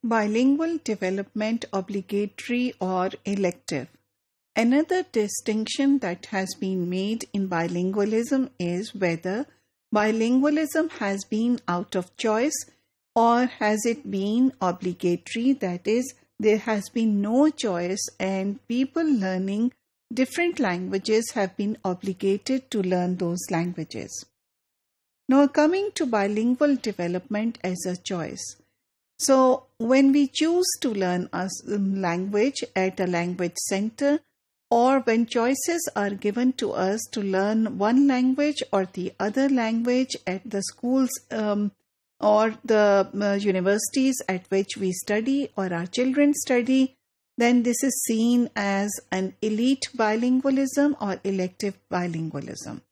Bilingual development obligatory or elective. Another distinction that has been made in bilingualism is whether bilingualism has been out of choice or has it been obligatory, that is, there has been no choice and people learning different languages have been obligated to learn those languages. Now, coming to bilingual development as a choice. So, when we choose to learn a language at a language center, or when choices are given to us to learn one language or the other language at the schools or the universities at which we study or our children study, then this is seen as an elite bilingualism or elective bilingualism.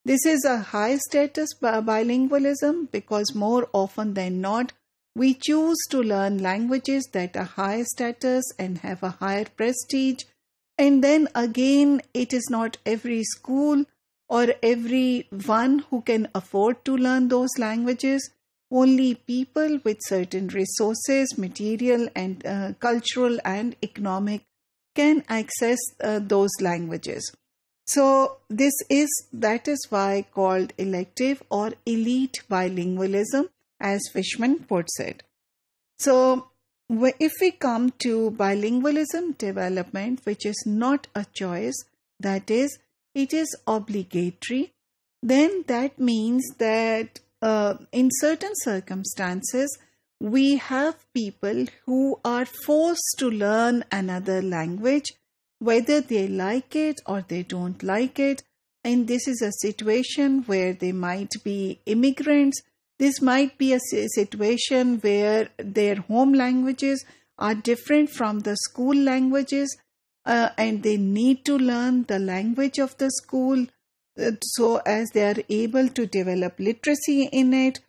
This is a high status bilingualism because more often than not, we choose to learn languages that are high status and have a higher prestige. And then again, it is not every school or everyone who can afford to learn those languages. Only people with certain resources, material and cultural and economic can access those languages. So that is why called elective or elite bilingualism, as Fishman puts it. So if we come to bilingualism development, which is not a choice, that is, it is obligatory, then that means that in certain circumstances, we have people who are forced to learn another language, whether they like it or they don't like it. And this is a situation where they might be immigrants. This might be a situation where their home languages are different from the school languages and they need to learn the language of the school so as they are able to develop literacy in it.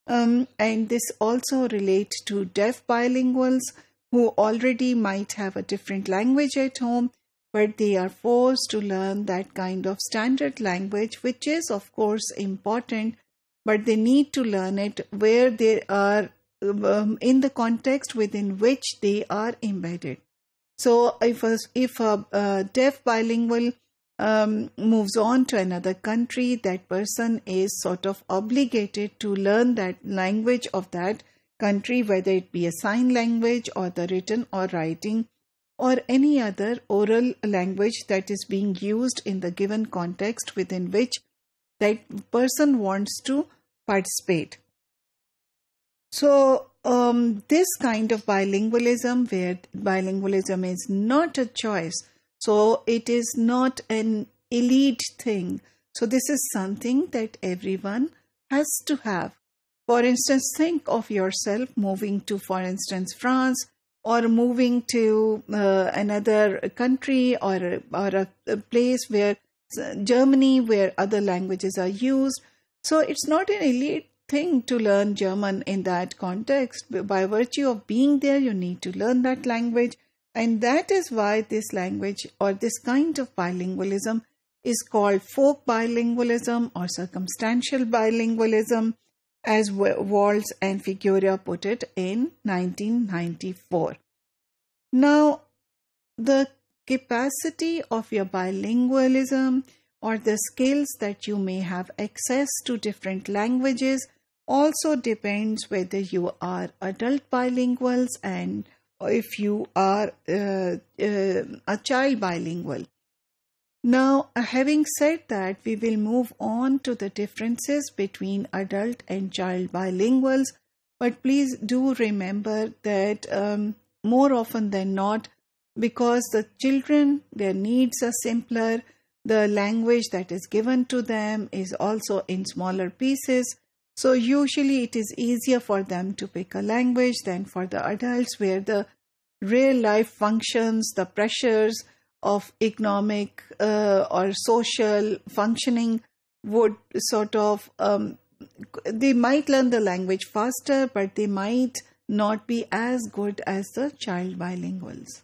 And this also relates to deaf bilinguals who already might have a different language at home, but they are forced to learn that kind of standard language, which is of course important, but they need to learn it where they are in the context within which they are embedded. So if a deaf bilingual moves on to another country, that person is sort of obligated to learn that language of that country, whether it be a sign language or the written or writing or any other oral language that is being used in the given context within which that person wants to participate. So this kind of bilingualism, where bilingualism is not a choice, so it is not an elite thing. So this is something that everyone has to have. For instance, think of yourself moving to, for instance, France, or moving to another country or a place where Germany, where other languages are used. So it's not an elite thing to learn German in that context. By virtue of being there, you need to learn that language. And that is why this language or this kind of bilingualism is called folk bilingualism or circumstantial bilingualism, as Waltz and Figueroa put it in 1994. Now, the capacity of your bilingualism or the skills that you may have access to different languages also depends whether you are adult bilinguals and if you are a child bilingual. Now, having said that, we will move on to the differences between adult and child bilinguals. But please do remember that more often than not, because the children, their needs are simpler, the language that is given to them is also in smaller pieces. So usually it is easier for them to pick a language than for the adults, where the real life functions, the pressures of economic or social functioning would sort of, they might learn the language faster, but they might not be as good as the child bilinguals.